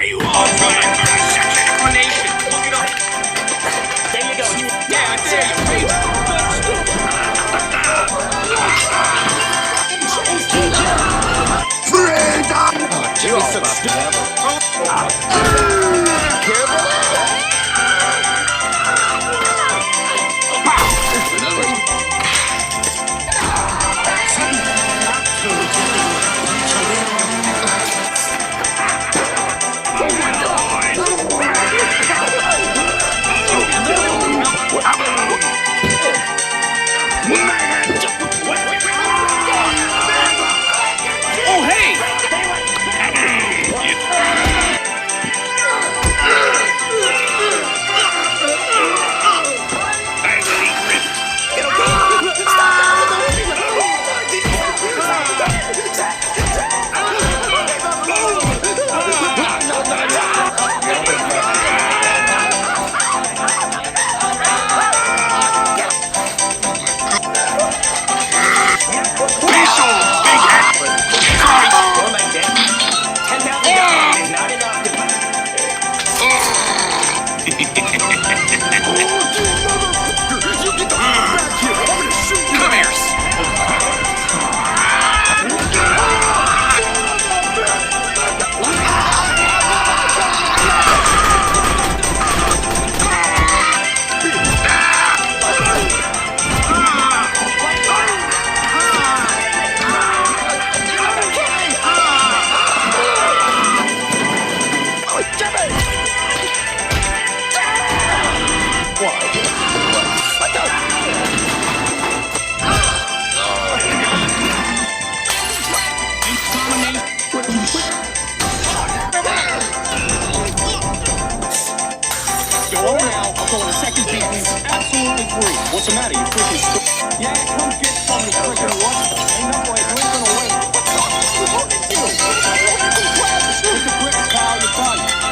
you all trying for a sex explanation? Look it up. There you go. Yeah, I dare you. Read You're so stupid. Oh, hey! What's the matter? You freaking stupid. Yeah, come get some of the freaking what? Ain't no way. You ain't gonna win. What's up? Look at you. Take the brick, pal. You're done.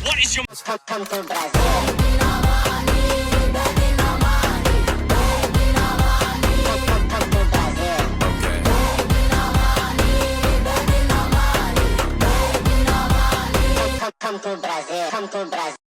What is your... Come to Brazil. Come to Brazil.